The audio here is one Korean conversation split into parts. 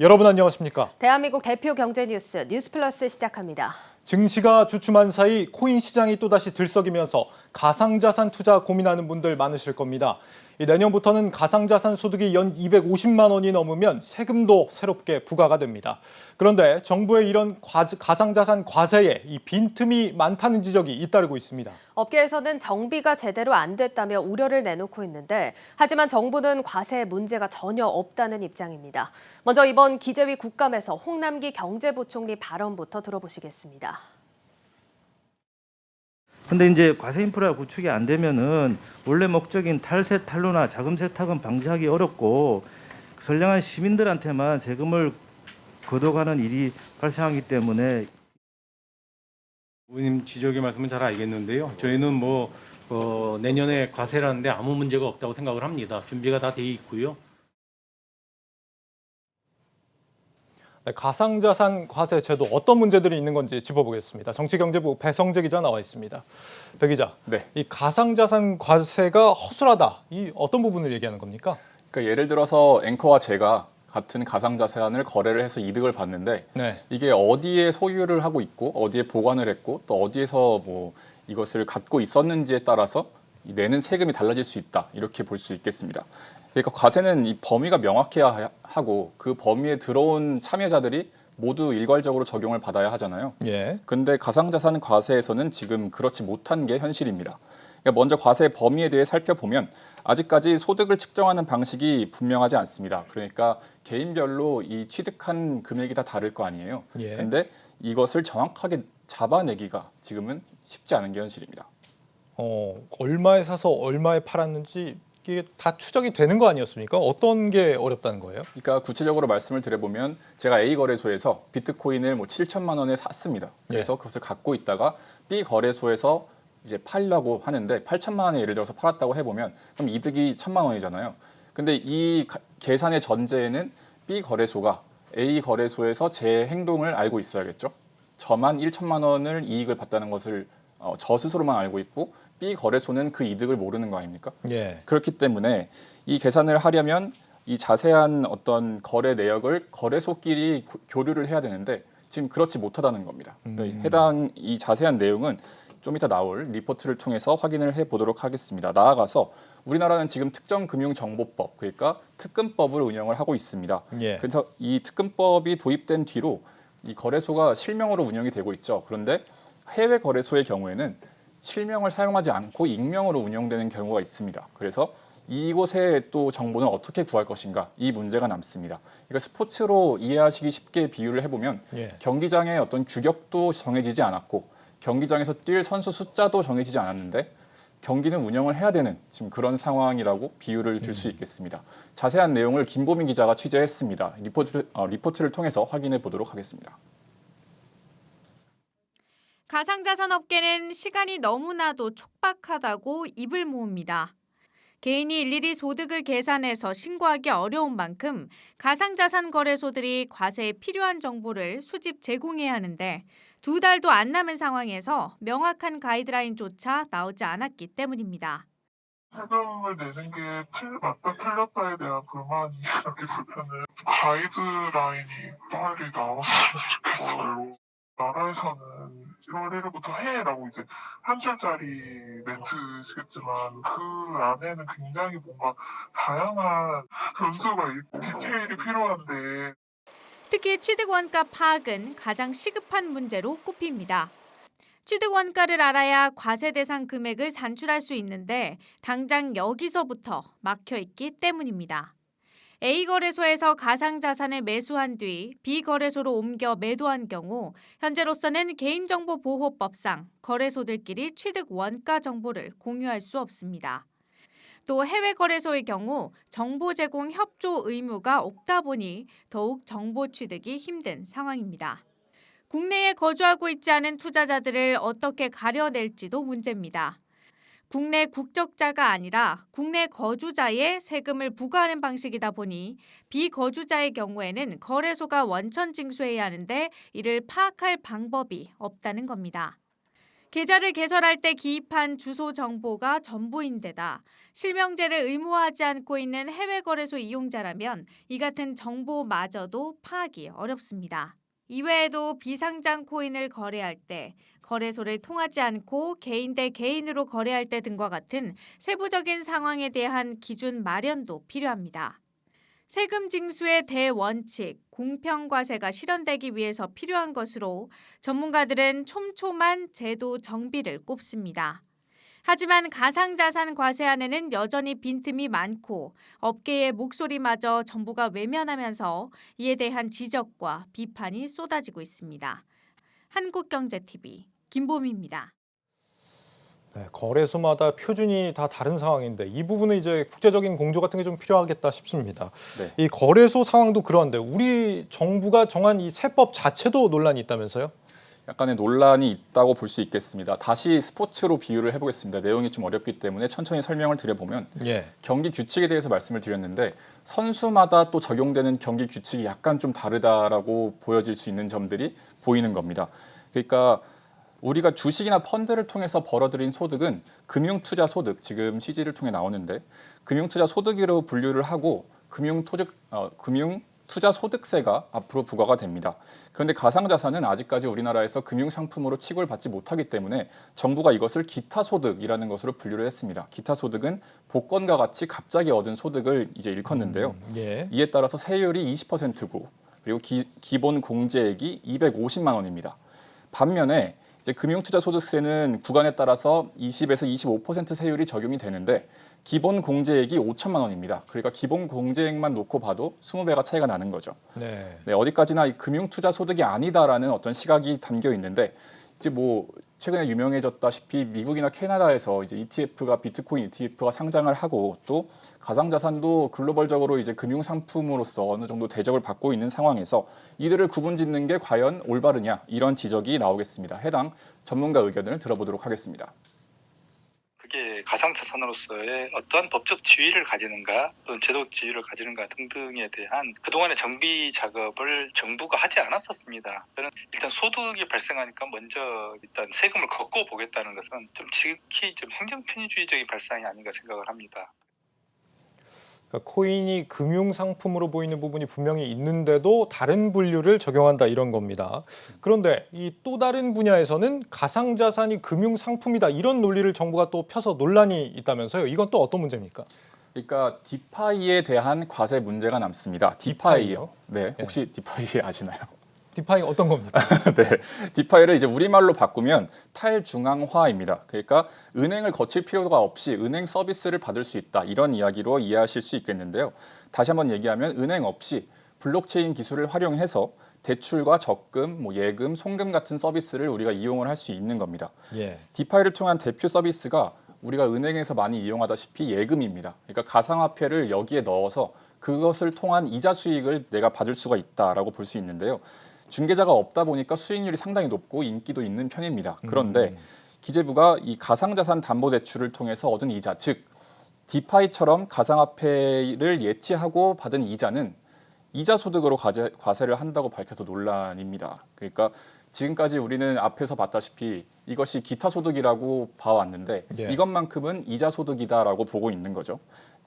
여러분 안녕하십니까? 대한민국 대표 경제 뉴스 뉴스플러스 시작합니다. 증시가 주춤한 사이 코인 시장이 또다시 들썩이면서 가상자산 투자 고민하는 분들 많으실 겁니다. 내년부터는 가상자산 소득이 연 250만 원이 넘으면 세금도 새롭게 부과가 됩니다. 그런데 정부의 이런 가상자산 과세에 이 빈틈이 많다는 지적이 잇따르고 있습니다. 업계에서는 정비가 제대로 안 됐다며 우려를 내놓고 있는데 하지만 정부는 과세에 문제가 전혀 없다는 입장입니다. 먼저 이번 기재위 국감에서 홍남기 경제부총리 발언부터 들어보시겠습니다. 근데 이제 과세 인프라 구축이 안 되면은 원래 목적인 탈세 탈루나 자금 세탁은 방지하기 어렵고 선량한 시민들한테만 세금을 걷어가는 일이 발생하기 때문에 의원님 지적의 말씀은 잘 알겠는데요. 저희는 내년에 과세라는데 아무 문제가 없다고 생각을 합니다. 준비가 다 돼 있고요. 가상자산 과세 제도 어떤 문제들이 있는 건지 짚어보겠습니다. 정치경제부 배성재 기자 나와 있습니다. 배 기자, 네. 이 가상자산 과세가 허술하다. 이 어떤 부분을 얘기하는 겁니까? 그러니까 예를 들어서 앵커와 제가 같은 가상자산을 거래를 해서 이득을 봤는데 네. 이게 어디에 소유를 하고 있고 어디에 보관을 했고 또 어디에서 이것을 갖고 있었는지에 따라서 내는 세금이 달라질 수 있다. 이렇게 볼 수 있겠습니다. 그러니까 과세는 이 범위가 명확해야 하고 그 범위에 들어온 참여자들이 모두 일괄적으로 적용을 받아야 하잖아요. 예. 근데 가상자산 과세에서는 지금 그렇지 못한 게 현실입니다. 그러니까 먼저 과세 범위에 대해 살펴보면 아직까지 소득을 측정하는 방식이 분명하지 않습니다. 그러니까 개인별로 이 취득한 금액이 다 다를 거 아니에요. 예. 근데 이것을 정확하게 잡아내기가 지금은 쉽지 않은 게 현실입니다. 얼마에 사서 얼마에 팔았는지 이게 다 추적이 되는 거 아니었습니까? 어떤 게 어렵다는 거예요? 그러니까 구체적으로 말씀을 드려보면 제가 A 거래소에서 비트코인을 7천만 원에 샀습니다. 그래서 그것을 갖고 있다가 B 거래소에서 이제 팔려고 하는데 8천만 원에 예를 들어서 팔았다고 해보면 그럼 이득이 1,000만 원이잖아요. 근데 이 계산의 전제에는 B 거래소가 A 거래소에서 제 행동을 알고 있어야겠죠. 저만 1천만 원을 이익을 봤다는 것을 저 스스로만 알고 있고 B 거래소는 그 이득을 모르는 거 아닙니까? 예. 그렇기 때문에 이 계산을 하려면 이 자세한 어떤 거래 내역을 거래소끼리 교류를 해야 되는데 지금 그렇지 못하다는 겁니다. 해당 이 자세한 내용은 좀 이따 나올 리포트를 통해서 확인을 해보도록 하겠습니다. 나아가서 우리나라는 지금 특정금융정보법, 그러니까 특금법을 운영을 하고 있습니다. 예. 그래서 이 특금법이 도입된 뒤로 이 거래소가 실명으로 운영이 되고 있죠. 그런데 해외 거래소의 경우에는 실명을 사용하지 않고 익명으로 운영되는 경우가 있습니다. 그래서 이곳에 또 정보는 어떻게 구할 것인가 이 문제가 남습니다. 그러니까 스포츠로 이해하시기 쉽게 비유를 해보면 경기장의 어떤 규격도 정해지지 않았고 경기장에서 뛸 선수 숫자도 정해지지 않았는데 경기는 운영을 해야 되는 지금 그런 상황이라고 비유를 들 수 있겠습니다. 자세한 내용을 김보민 기자가 취재했습니다. 리포트를 통해서 확인해 보도록 하겠습니다. 가상자산 업계는 시간이 너무나도 촉박하다고 입을 모읍니다. 개인이 일일이 소득을 계산해서 신고하기 어려운 만큼 가상자산 거래소들이 과세에 필요한 정보를 수집 제공해야 하는데 2달도 안 남은 상황에서 명확한 가이드라인조차 나오지 않았기 때문입니다. 세금을 내는 게 맞다 틀렸다에 대한 불만이라기보다는 가이드라인이 빨리 나왔으면 좋겠어요. 나라에서는 1월 1일부터 해라고 이제 한 줄짜리 멘트시겠지만 그 안에는 굉장히 뭔가 다양한 변수가 있고 디테일이 필요한데 특히 취득원가 파악은 가장 시급한 문제로 꼽힙니다. 취득원가를 알아야 과세 대상 금액을 산출할 수 있는데 당장 여기서부터 막혀 있기 때문입니다. A 거래소에서 가상자산을 매수한 뒤 B 거래소로 옮겨 매도한 경우 현재로서는 개인정보보호법상 거래소들끼리 취득 원가 정보를 공유할 수 없습니다. 또 해외 거래소의 경우 정보 제공 협조 의무가 없다 보니 더욱 정보 취득이 힘든 상황입니다. 국내에 거주하고 있지 않은 투자자들을 어떻게 가려낼지도 문제입니다. 국내 국적자가 아니라 국내 거주자의 세금을 부과하는 방식이다 보니 비거주자의 경우에는 거래소가 원천 징수해야 하는데 이를 파악할 방법이 없다는 겁니다. 계좌를 개설할 때 기입한 주소 정보가 전부인데다 실명제를 의무화하지 않고 있는 해외 거래소 이용자라면 이 같은 정보마저도 파악이 어렵습니다. 이외에도 비상장 코인을 거래할 때, 거래소를 통하지 않고 개인 대 개인으로 거래할 때 등과 같은 세부적인 상황에 대한 기준 마련도 필요합니다. 세금 징수의 대원칙, 공평과세가 실현되기 위해서 필요한 것으로 전문가들은 촘촘한 제도 정비를 꼽습니다. 하지만 가상자산 과세안에는 여전히 빈틈이 많고 업계의 목소리마저 정부가 외면하면서 이에 대한 지적과 비판이 쏟아지고 있습니다. 한국경제TV 김보미입니다. 네, 거래소마다 표준이 다 다른 상황인데 이 부분은 이제 국제적인 공조 같은 게 좀 필요하겠다 싶습니다. 네. 이 거래소 상황도 그런데 우리 정부가 정한 이 세법 자체도 논란이 있다면서요? 약간의 논란이 있다고 볼 수 있겠습니다. 다시 스포츠로 비유를 해보겠습니다. 내용이 좀 어렵기 때문에 천천히 설명을 드려보면 예. 경기 규칙에 대해서 말씀을 드렸는데 선수마다 또 적용되는 경기 규칙이 약간 좀 다르다라고 보여질 수 있는 점들이 보이는 겁니다. 그러니까 우리가 주식이나 펀드를 통해서 벌어들인 소득은 금융투자 소득, 지금 CG를 통해 나오는데 금융투자 소득으로 분류를 하고 금융투자 소득세가 앞으로 부과가 됩니다. 그런데 가상자산은 아직까지 우리나라에서 금융상품으로 취급을 받지 못하기 때문에 정부가 이것을 기타소득이라는 것으로 분류를 했습니다. 기타소득은 복권과 같이 갑자기 얻은 소득을 이제 일컫는데요. 예. 이에 따라서 세율이 20%고 그리고 기본 공제액이 250만 원입니다. 반면에 이제 금융투자소득세는 구간에 따라서 20에서 25% 세율이 적용이 되는데 기본 공제액이 5천만 원입니다. 그러니까 기본 공제액만 놓고 봐도 20배가 차이가 나는 거죠. 네. 네, 어디까지나 이 금융투자소득이 아니다라는 어떤 시각이 담겨 있는데 이제 뭐 최근에 유명해졌다시피 미국이나 캐나다에서 이제 ETF가 비트코인 ETF가 상장을 하고 또 가상자산도 글로벌적으로 이제 금융 상품으로서 어느 정도 대접을 받고 있는 상황에서 이들을 구분짓는 게 과연 올바르냐 이런 지적이 나오겠습니다. 해당 전문가 의견을 들어보도록 하겠습니다. 그게 가상자산으로서의 어떠한 법적 지위를 가지는가 또는 제도적 지위를 가지는가 등등에 대한 그동안의 정비 작업을 정부가 하지 않았었습니다. 저는 일단 소득이 발생하니까 먼저 일단 세금을 걷고 보겠다는 것은 좀 지극히 좀 행정편의주의적인 발상이 아닌가 생각을 합니다. 그러니까 코인이 금융 상품으로 보이는 부분이 분명히 있는데도 다른 분류를 적용한다 이런 겁니다. 그런데 이 또 다른 분야에서는 가상자산이 금융 상품이다 이런 논리를 정부가 또 펴서 논란이 있다면서요. 이건 또 어떤 문제입니까? 그러니까 디파이에 대한 과세 문제가 남습니다. 디파이요? 네, 혹시 디파이 아시나요? 디파이 어떤 겁니까? 네, 디파이를 이제 우리말로 바꾸면 탈중앙화입니다. 그러니까 은행을 거칠 필요가 없이 은행 서비스를 받을 수 있다 이런 이야기로 이해하실 수 있겠는데요. 다시 한번 얘기하면 은행 없이 블록체인 기술을 활용해서 대출과 적금, 예금, 송금 같은 서비스를 우리가 이용을 할 수 있는 겁니다. 예. 디파이를 통한 대표 서비스가 우리가 은행에서 많이 이용하다시피 예금입니다. 그러니까 가상화폐를 여기에 넣어서 그것을 통한 이자 수익을 내가 받을 수가 있다라고 볼 수 있는데요. 중개자가 없다 보니까 수익률이 상당히 높고 인기도 있는 편입니다. 그런데 기재부가 이 가상자산 담보대출을 통해서 얻은 이자, 즉 디파이처럼 가상화폐를 예치하고 받은 이자는 이자 소득으로 과세를 한다고 밝혀서 논란입니다. 그러니까 지금까지 우리는 앞에서 봤다시피 이것이 기타 소득이라고 봐왔는데 예. 이것만큼은 이자 소득이다라고 보고 있는 거죠.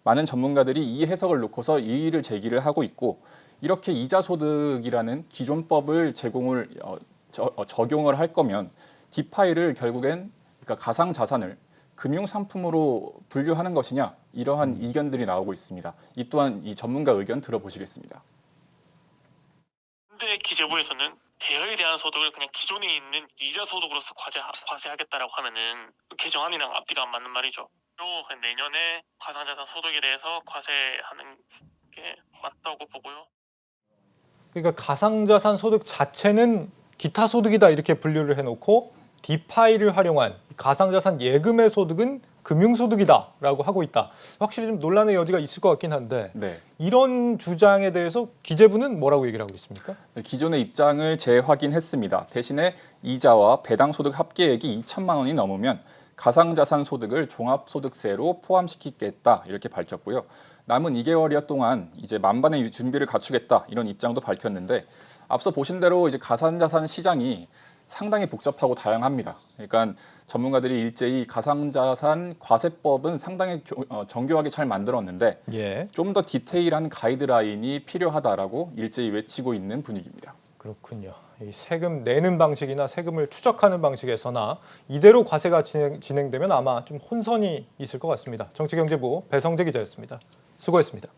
많은 전문가들이 이 해석을 놓고서 이의를 제기를 하고 있고 이렇게 이자 소득이라는 기존법을 적용을 할 거면 디파이를 결국엔 그러니까 가상 자산을 금융 상품으로 분류하는 것이냐 이러한 이견들이 나오고 있습니다. 이 또한 이 전문가 의견 들어보시겠습니다. 현재 기재부에서는 대여에 대한 소득을 그냥 기존에 있는 이자 소득으로서 과세하겠다라고 하면은 개정안이랑 앞뒤가 안 맞는 말이죠. 또 내년에 가상자산 소득에 대해서 과세하는 게 맞다고 보고요. 그러니까 가상자산 소득 자체는 기타 소득이다 이렇게 분류를 해놓고 디파이를 활용한 가상자산 예금의 소득은 금융소득이다라고 하고 있다. 확실히 좀 논란의 여지가 있을 것 같긴 한데 네. 이런 주장에 대해서 기재부는 뭐라고 얘기를 하고 있습니까? 기존의 입장을 재확인했습니다. 대신에 이자와 배당소득 합계액이 2천만 원이 넘으면 가상자산 소득을 종합소득세로 포함시키겠다 이렇게 밝혔고요. 남은 2개월여 동안 이제 만반의 준비를 갖추겠다 이런 입장도 밝혔는데 앞서 보신 대로 이제 가상자산 시장이 상당히 복잡하고 다양합니다. 그러니까 전문가들이 일제히 가상자산 과세법은 상당히 정교하게 잘 만들었는데 예. 좀 더 디테일한 가이드라인이 필요하다라고 일제히 외치고 있는 분위기입니다. 그렇군요. 이 세금 내는 방식이나 세금을 추적하는 방식에서나 이대로 과세가 진행되면 아마 좀 혼선이 있을 것 같습니다. 정치경제부 배성재 기자였습니다. 수고했습니다.